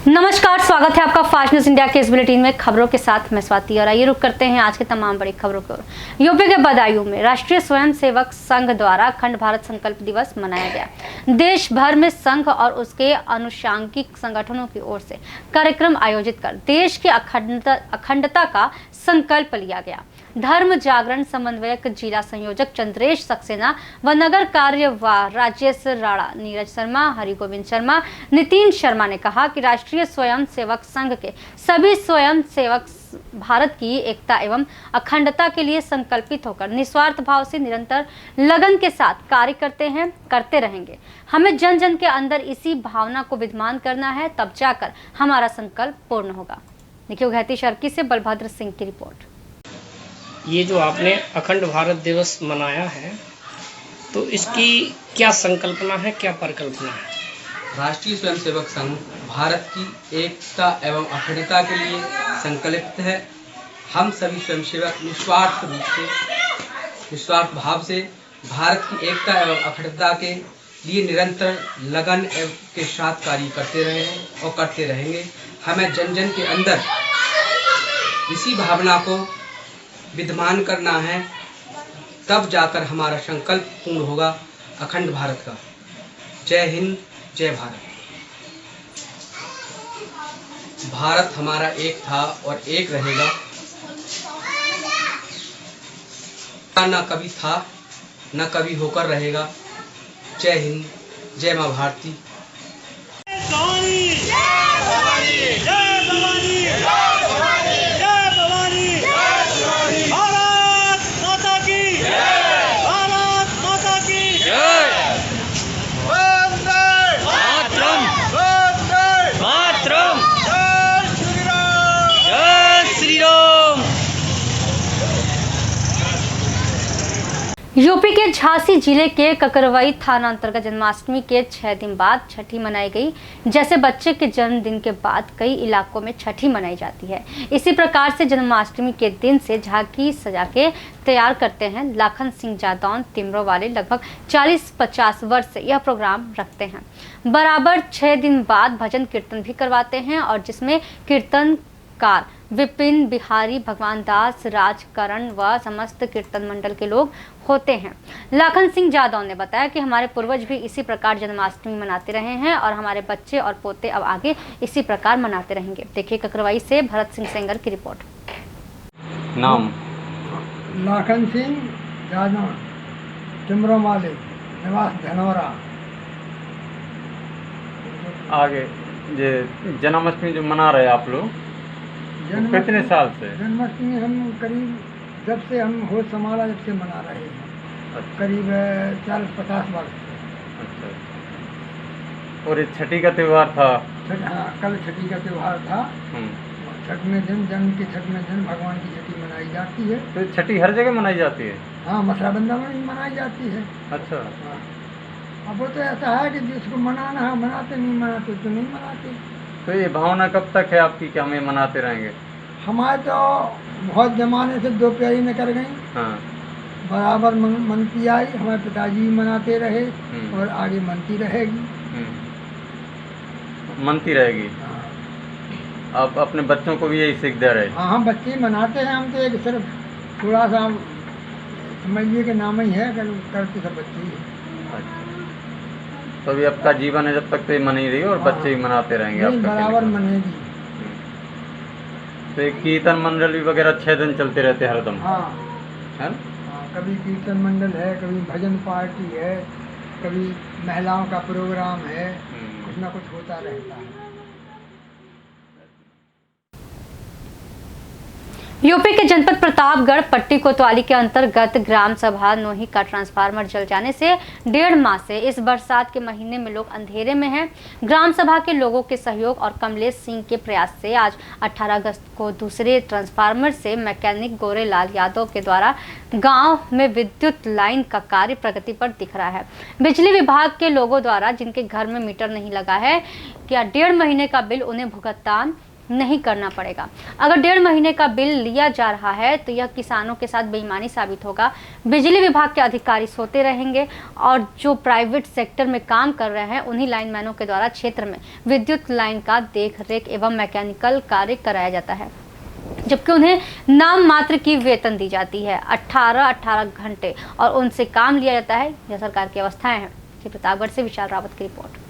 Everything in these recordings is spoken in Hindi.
नमस्कार, स्वागत है आपका फास्ट न्यूज इंडिया के इस बुलेटिन में खबरों के साथ मैं स्वाति। और आइए रुक करते हैं आज के तमाम बड़ी खबरों की ओर। यूपी के बदायूं में राष्ट्रीय स्वयंसेवक संघ द्वारा अखंड भारत संकल्प दिवस मनाया गया। देश भर में संघ और उसके अनुषांगिक संगठनों की ओर से कार्यक्रम आयोजित कर देश की अखंडता का संकल्प लिया गया। धर्म जागरण समन्वयक जिला संयोजक चंद्रेश सक्सेना व नगर कार्यवाह राजेश राणा, नीरज शर्मा, हरिगोविंद शर्मा, नितिन शर्मा ने कहा कि राष्ट्रीय स्वयंसेवक संघ के सभी स्वयंसेवक भारत की एकता एवं अखंडता के लिए संकल्पित होकर निस्वार्थ भाव से निरंतर लगन के साथ कार्य करते रहेंगे। हमें जन जन के अंदर इसी भावना को विद्यमान करना है, तब जाकर हमारा संकल्प पूर्ण होगा। निखिल घैती शर्की से बलभद्र सिंह की रिपोर्ट। ये जो आपने अखंड भारत दिवस मनाया है, तो इसकी क्या संकल्पना है, क्या परिकल्पना है? राष्ट्रीय स्वयंसेवक संघ भारत की एकता एवं अखंडता के लिए संकल्पित है। हम सभी स्वयंसेवक निस्वार्थ भाव से भारत की एकता एवं अखंडता के लिए निरंतर लगन के साथ कार्य करते रहे हैं और करते रहेंगे। हमें जन जन के अंदर इसी भावना को विद्यमान करना है, तब जाकर हमारा संकल्प पूर्ण होगा अखंड भारत का। जय हिंद, जय भारत। भारत हमारा एक था और एक रहेगा, न कभी था न कभी होकर रहेगा। जय हिंद, जय मां भारती। यूपी के झांसी जिले के ककरवई थाना अंतर्गत जन्माष्टमी के 6 दिन बाद छठी मनाई गई। जैसे बच्चे के जन्मदिन के बाद कई इलाकों में छठी मनाई जाती है, इसी प्रकार से जन्माष्टमी के दिन से झांकी सजा के तैयार करते हैं। लाखन सिंह जादौन तिमरो वाले लगभग 40-50 वर्ष से यह प्रोग्राम रखते हैं। बराबर 6 दिन बाद भजन कीर्तन भी करवाते हैं, और जिसमें कीर्तनकार विपिन बिहारी, भगवान दास, राजकरण व समस्त कीर्तन मंडल के लोग होते हैं। लाखन सिंह जादव ने बताया कि हमारे पूर्वज भी इसी प्रकार जन्माष्टमी मनाते रहे हैं और हमारे बच्चे और पोते अब आगे इसी प्रकार मनाते रहेंगे। देखिए ककरवाई से भरत सिंह सेंगर की रिपोर्ट। नाम लाखन सिंह जादव, टिमरोमाले, निवास धनौरा। आगे ये जन्माष्टमी जो मना रहे आप लोग, कितने साल से? जन्माष्टमी हम करीब जब से हम होश संभाला जब से मना रहे हैं। अच्छा। करीब 40-50 वर्ष से। अच्छा। और ये छठी का त्यौहार था? हाँ, कल छठी का त्यौहार था। छठवें दिन, जन्म के छठवें दिन भगवान की छठी मनाई जाती है। तो छठी हर जगह मनाई जाती है? हाँ, मथुराबंदा में ही मनाई जाती है। अच्छा। हाँ। अब वो तो ऐसा है कि जिसको मनाना है मनाते, नहीं मनाते तो नहीं मनाते। तो ये भावना कब तक है आपकी कि हम ये मनाते रहेंगे? हमारे तो बहुत जमाने से दो प्यारी में कर गई। हाँ। बराबर मनती आई, हमारे पिताजी भी मनाते रहे और आगे मनती रहेगी। मनती रहेगी। हाँ। आप अपने बच्चों को भी यही सीख दे रहे? हाँ, हम बच्चे ही मनाते हैं। हम तो एक सिर्फ थोड़ा सा समझिए के नाम ही है, करते सब बच्चे ही। अच्छा। तो अभी आपका जीवन है जब तक तो ये मनी रही और बच्चे भी मनाते रहेंगे? नहीं, बराबर मनेगी। तो कीर्तन मंडल भी वगैरह 6 दिन चलते रहते हैं हरदम? हाँ है? हाँ, कभी कीर्तन मंडल है, कभी भजन पार्टी है, कभी महिलाओं का प्रोग्राम है, कुछ ना कुछ होता रहता है। यूपी के जनपद प्रतापगढ़ पट्टी कोतवाली के अंतर्गत ग्राम सभा नोही का ट्रांसफार्मर जल जाने से 1.5 माह से इस बरसात के महीने में लोग अंधेरे में हैं। ग्राम सभा के लोगों के सहयोग और कमलेश सिंह के प्रयास से आज 18 अगस्त को दूसरे ट्रांसफार्मर से मैकेनिक गोरेलाल यादव के द्वारा गांव में विद्युत लाइन का कार्य प्रगति पर दिख रहा है। बिजली विभाग के लोगों द्वारा जिनके घर में मीटर नहीं लगा है, क्या 1.5 महीने का बिल उन्हें भुगतान नहीं करना पड़ेगा। अगर 1.5 महीने का बिल लिया जा रहा है तो यह किसानों के साथ बेईमानी साबित होगा। बिजली विभाग के अधिकारी सोते रहेंगे और जो प्राइवेट सेक्टर में काम कर रहे हैं उन्हीं लाइनमैनों के द्वारा क्षेत्र में विद्युत लाइन का देख रेख एवं मैकेनिकल कार्य कराया जाता है, जबकि उन्हें नाम मात्र की वेतन दी जाती है। 18 घंटे और उनसे काम लिया जाता है। यह सरकार की अवस्थाएं हैं। प्रतापगढ़ से विशाल रावत की रिपोर्ट।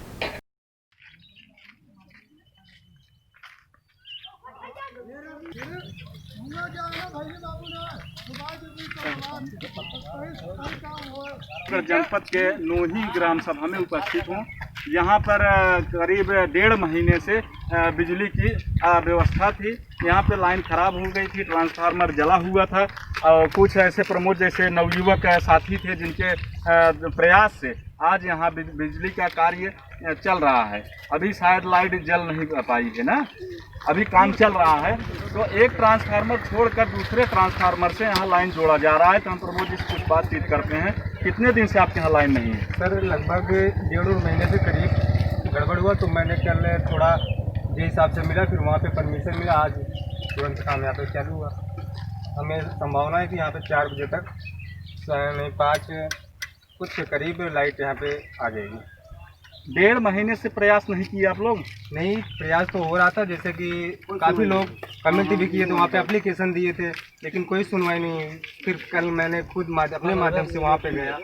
जनपद के नोही ग्राम सभा में उपस्थित हूँ। यहाँ पर करीब 1.5 महीने से बिजली की व्यवस्था थी। यहाँ पे लाइन खराब हो गई थी, ट्रांसफार्मर जला हुआ था और कुछ ऐसे प्रमोद जैसे नवयुवक साथी थे जिनके प्रयास से आज यहाँ बिजली का कार्य चल रहा है। अभी शायद लाइट जल नहीं पाई है ना, अभी काम चल रहा है। तो एक ट्रांसफार्मर छोड़कर दूसरे ट्रांसफार्मर से यहाँ लाइन जोड़ा जा रहा है। तो हम प्रमोद जी से कुछ बातचीत करते हैं। कितने दिन से आपके यहाँ लाइन नहीं है? सर लगभग 1.5 महीने से करीब गड़बड़ हुआ, तो मैंने कल थोड़ा जिस हिसाब से मिला, फिर वहाँ पे परमिशन मिला, आज तुरंत काम यहाँ पे चालू हुआ। हमें संभावना है कि यहाँ पे 4 बजे तक 5 कुछ के करीब लाइट यहाँ पे आ जाएगी। 1.5 महीने से प्रयास नहीं किए आप लोग? नहीं, प्रयास तो हो रहा था, जैसे कि काफ़ी लोग कमेंट भी किए थे, वहाँ पे एप्लीकेशन दिए थे, लेकिन कोई सुनवाई नहीं हुई। फिर कल मैंने खुद अपने माध्यम से वहाँ पे गया,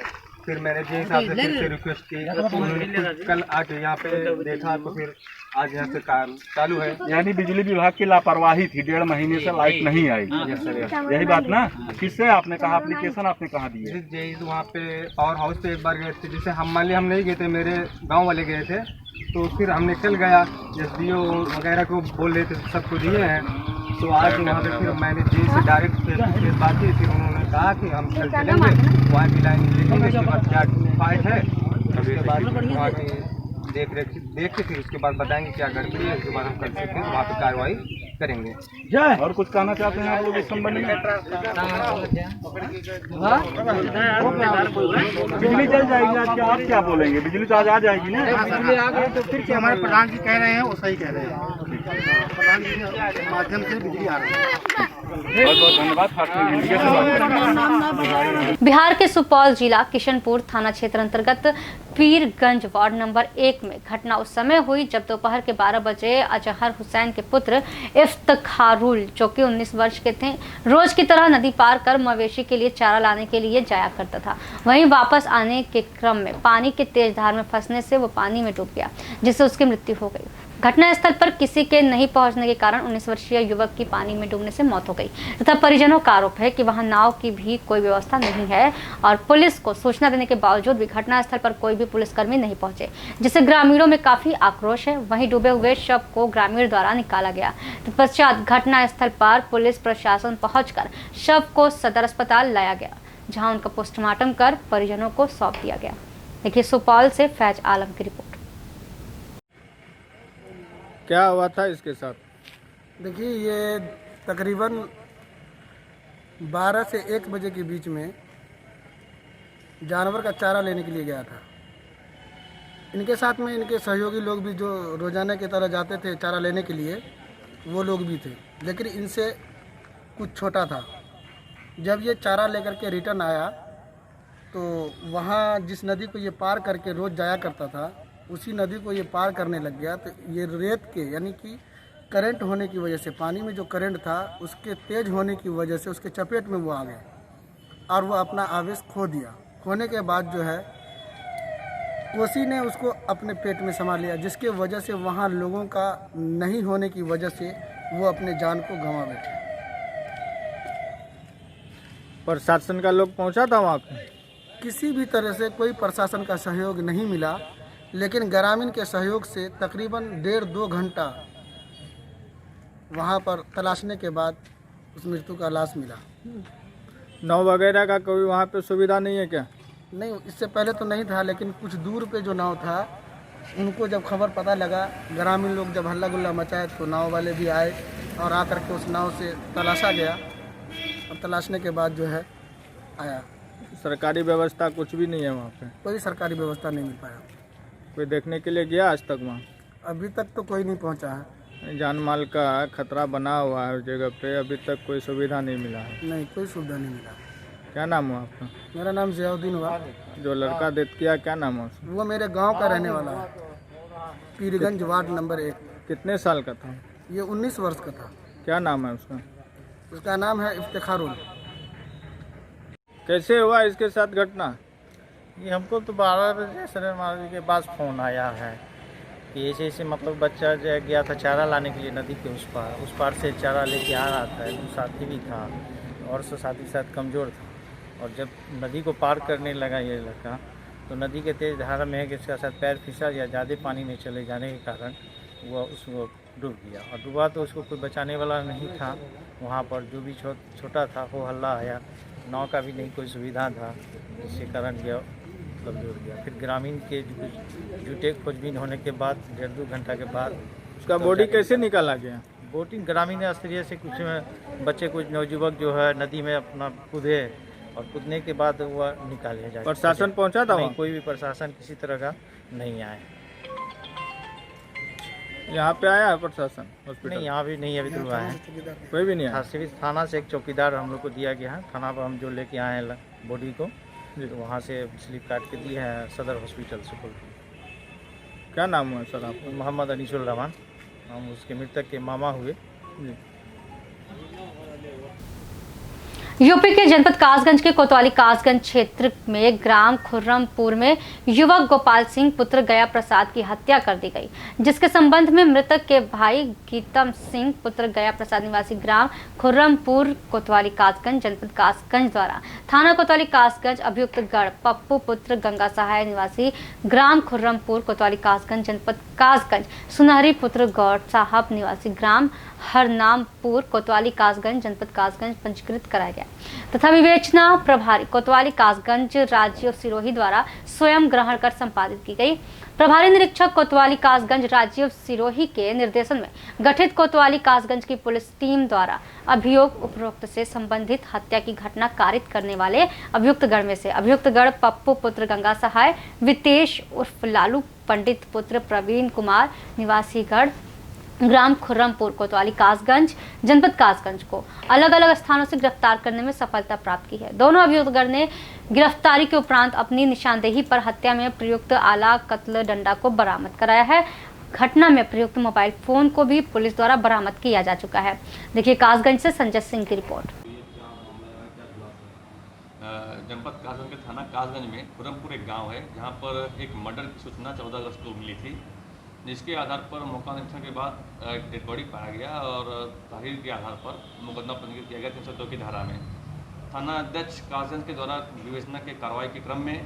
फिर मैंने जिस हिसाब से फिर से रिक्वेस्ट की, उन्होंने खुद कल आके यहाँ पे देखा, तो फिर आज यहाँ से काम चालू है। यानी बिजली विभाग की लापरवाही थी, 1.5 महीने से लाइट नहीं आई। यही बात ना? किससे आपने कहा, एप्लीकेशन आपने कहाँ दिए? जी वहाँ पे पावर हाउस पे एक बार गए थे, जैसे हम मान लिया हम नहीं गए थे, मेरे गांव वाले गए थे, तो फिर हमने कल गया, एसडीओ वगैरह को बोल रहे थे, सबको दिए हैं। तो आज वहाँ पे फिर मैंने जी से डायरेक्ट फेस बात की, फिर उन्होंने कहा कि हम कल चलेंगे, वहाँ की लाइन देखेंगे, उसके बाद क्या फाइट है, उसके बाद वहाँ की देख के फिर उसके बाद बताएंगे क्या गड़बड़ी है, उसके बाद हम कल से फिर वहाँ पे कार्रवाई करेंगे। और कुछ कहना चाहते हैं आप लोग इस संबंध में? बिजली चल जाएगी आज, क्या आप क्या बोलेंगे? बिजली तो आज आ जाएगी ना? बिजली आ गई तो फिर से हमारे प्रधान जी कह रहे हैं वो सही कह रहे हैं, प्रधान जी के माध्यम से बिजली आ रही है। बहुत बहुत धन्यवाद। बिहार के सुपौल जिला किशनपुर थाना क्षेत्र अंतर्गत पीरगंज वार्ड नंबर 1 में घटना उस समय हुई जब दोपहर के 12 बजे अजहर हुसैन के पुत्र इफ्तिखारुल, जो कि 19 वर्ष के थे, रोज की तरह नदी पार कर मवेशी के लिए चारा लाने के लिए जाया करता था। वहीं वापस आने के क्रम में पानी के तेज धार में फंसने से वो पानी में डूब गया, जिससे उसकी मृत्यु हो गई। घटनास्थल पर किसी के नहीं पहुंचने के कारण 19 वर्षीय युवक की पानी में डूबने से मौत हो गई तथा परिजनों का आरोप है कि वहां नाव की भी कोई व्यवस्था नहीं है और पुलिस को सूचना देने के बावजूद भी घटनास्थल पर कोई भी पुलिसकर्मी नहीं पहुंचे, जिससे ग्रामीणों में काफी आक्रोश है। वहीं डूबे हुए शव को ग्रामीण द्वारा निकाला गया। तत्पश्चात घटनास्थल पर पुलिस प्रशासन पहुंचकर शव को सदर अस्पताल लाया गया, जहाँ उनका पोस्टमार्टम कर परिजनों को सौंप दिया गया। देखिए सुपौल से फैज आलम की रिपोर्ट। क्या हुआ था इसके साथ? देखिए ये तकरीबन 12 से 1 बजे के बीच में जानवर का चारा लेने के लिए गया था। इनके साथ में इनके सहयोगी लोग भी जो रोजाना की तरह जाते थे चारा लेने के लिए, वो लोग भी थे, लेकिन इनसे कुछ छोटा था। जब ये चारा लेकर के रिटर्न आया तो वहाँ जिस नदी को ये पार करके रोज़ जाया करता था, उसी नदी को ये पार करने लग गया। तो ये रेत के यानी कि करंट होने की वजह से, पानी में जो करंट था उसके तेज होने की वजह से उसके चपेट में वो आ गए और वो अपना आवेश खो दिया। खोने के बाद जो है कोसी ने उसको अपने पेट में समा लिया, जिसके वजह से वहाँ लोगों का नहीं होने की वजह से वो अपने जान को गंवा बैठे। प्रशासन का लोग पहुंचा था वहाँ पे? किसी भी तरह से कोई प्रशासन का सहयोग नहीं मिला, लेकिन ग्रामीण के सहयोग से तकरीबन 1.5-2 घंटा वहाँ पर तलाशने के बाद उस मृत्यु का लाश मिला। नाव वगैरह का कोई वहाँ पे सुविधा नहीं है क्या? नहीं, इससे पहले तो नहीं था, लेकिन कुछ दूर पे जो नाव था उनको जब खबर पता लगा, ग्रामीण लोग जब हल्ला गुल्ला मचाए तो नाव वाले भी आए और आकर के उस नाव से तलाशा गया और तलाशने के बाद जो है आया। सरकारी व्यवस्था कुछ भी नहीं है वहाँ पे? कोई सरकारी व्यवस्था नहीं मिल पाया। कोई देखने के लिए गया आज तक वहाँ? अभी तक तो कोई नहीं पहुँचा है। जान माल का खतरा बना हुआ है उस जगह पे, अभी तक कोई सुविधा नहीं मिला है। नहीं, कोई सुविधा नहीं मिला। क्या नाम हुआ आपका? मेरा नाम जियाउद्दीन हुआ। जो लड़का डेथ किया क्या नाम है उसका? वो मेरे गांव का रहने वाला है, पीरगंज वार्ड नंबर 1। कितने साल का था? ये 19 वर्ष का था। क्या नाम है उसका? उसका नाम है इफ्तिखारुल। कैसे हुआ इसके साथ घटना? ये हमको तो 12 बजे सरेमारी के पास फ़ोन आया है कि ऐसे ऐसे मतलब बच्चा जो गया था चारा लाने के लिए नदी के उस पार से चारा लेके आ रहा था, एक साथी भी था और उसका साथी साथ कमज़ोर था, और जब नदी को पार करने लगा ये लड़का तो नदी के तेज़ धारा में है कि इसका शायद पैर फिसा या ज़्यादा पानी में चले जाने के कारण वो उसको डूब गया, और डूबा तो उसको कोई बचाने वाला नहीं था वहाँ पर। जो भी छोटा था वो हल्ला आया, नाव का भी नहीं कोई सुविधा था, जिसके कारण यह मतलब डूब गया। फिर ग्रामीण के जुटे खोजबीन होने के बाद 1.5-2 घंटा के बाद उसका बॉडी कैसे निकाला गया? बोटिंग ग्रामीण स्तरीय से कुछ बच्चे कुछ नवयुवक जो है नदी में अपना कूदे और कूदने के बाद वह निकाले जाए। प्रशासन पहुंचा था नहीं, वहाँ? कोई भी प्रशासन किसी तरह का नहीं आया। यहाँ पे आया है प्रशासन हॉस्पिटल? नहीं, यहाँ भी नहीं अभी तक आया है, कोई भी नहीं आया? सिविल थाना से एक चौकीदार हम लोग को दिया गया है, थाना पर हम जो लेके आए हैं बॉडी को, तो वहाँ से स्लिप काट के दिए हैं सदर हॉस्पिटल सुपौल। क्या नाम हुआ सर आपका? मोहम्मद अनीसुल रहमान, हम उसके मृतक के मामा हुए। यूपी के जनपद कासगंज के कोतवाली कासगंज क्षेत्र में ग्राम खुर्रमपुर में युवक गोपाल सिंह पुत्र गया प्रसाद की हत्या कर दी गई, जिसके संबंध में मृतक के भाई गीतम सिंह पुत्र गया प्रसाद निवासी ग्राम खुर्रमपुर कोतवाली कासगंज जनपद कासगंज द्वारा थाना कोतवाली कासगंज अभियुक्त गढ़ पप्पू पुत्र गंगा सहाय निवासी ग्राम खुर्रमपुर कोतवाली कासगंज जनपद कासगंज सुनहरी पुत्र गौर साहब निवासी ग्राम हरनामपुर कोतवाली कासगंज जनपद कासगंज पंजीकृत कराया गया तथा विवेचना प्रभारी कोतवाली कासगंज राजीव सिरोही द्वारा स्वयं ग्रहण कर संपादित की गई। प्रभारी निरीक्षक कोतवाली कासगंज राजीव सिरोही के निर्देशन में गठित कोतवाली कासगंज की पुलिस टीम द्वारा अभियोग उपरोक्त से संबंधित हत्या की घटना कारित करने वाले अभियुक्त गढ़ में से अभियुक्त गढ़ पप्पू पुत्र गंगा सहाय, वितेश उर्फ लालू पंडित पुत्र प्रवीण कुमार निवासी गढ़ ग्राम खुर्रमपुर कोतवाली कासगंज जनपद कासगंज को अलग अलग स्थानों से गिरफ्तार करने में सफलता प्राप्त की है। दोनों अभियुक्तगण ने गिरफ्तारी के उपरांत अपनी निशानदेही पर हत्या में प्रयुक्त आला कत्ल डंडा को बरामद कराया है। घटना में प्रयुक्त मोबाइल फोन को भी पुलिस द्वारा बरामद किया जा चुका है। देखिए कासगंज से संजय सिंह की रिपोर्ट। जनपद कासगंज के थाना कासगंज में खुर्रमपुर एक गांव है, जहां पर एक मर्डर की सूचना 14 अगस्त को मिली थी, जिसके आधार पर मौका निरीक्षण के बाद एक डेड बॉडी पाया गया और तहरीर के आधार पर मुकदमा पंजीकृत किया गया 302 की धारा में। थाना अध्यक्ष कासगंज के द्वारा विवेचना के कार्रवाई के क्रम में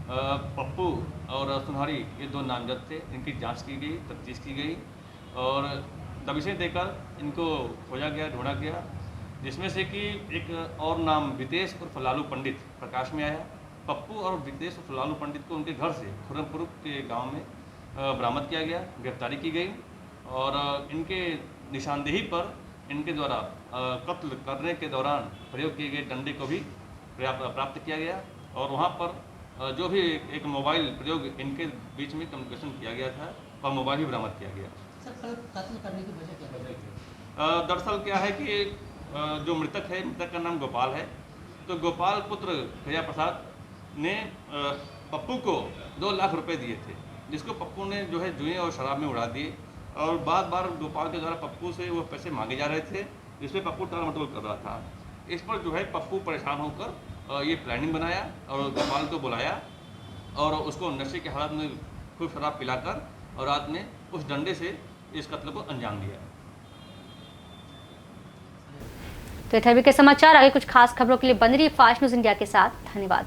पप्पू और सुनहरी ये 2 नामजद थे, इनकी जांच की गई, तफ्तीश की गई और दबिशें देकर इनको खोजा गया, ढूंढा गया, जिसमें से कि एक और नाम वितेश उर्फ लालू पंडित प्रकाश में आया। पप्पू और वितेश उर्फ लालू पंडित को उनके घर से खुर्रमपुर के गाँव में बरामद किया गया, गिरफ्तारी की गई और इनके निशानदेही पर इनके द्वारा कत्ल करने के दौरान प्रयोग किए गए डंडे को भी प्राप्त किया गया और वहां पर जो भी एक मोबाइल प्रयोग इनके बीच में कम्युनिकेशन किया गया था और मोबाइल भी बरामद किया गया। सर, कत्ल करने की वजह क्या है? दरअसल क्या है कि जो मृतक है, मृतक का नाम गोपाल है, तो गोपाल पुत्र गया प्रसाद ने पप्पू को 2 लाख रुपए दिए थे, जिसको पप्पू ने जो है जुए और शराब में उड़ा दिए और बार गोपाल के द्वारा पप्पू से वो पैसे मांगे जा रहे थे, जिसमें पप्पू टालमटोल कर रहा था। इस पर जो है पप्पू परेशान होकर ये प्लानिंग बनाया और गोपाल को बुलाया और उसको नशे की हालत में खूब शराब पिलाकर और रात में उस डंडे से इस कत्ल को अंजाम दिया। तो ये थे अभी के समाचार। आगे कुछ खास खबरों के लिए बने रहिए फास्ट न्यूज इंडिया के साथ। धन्यवाद।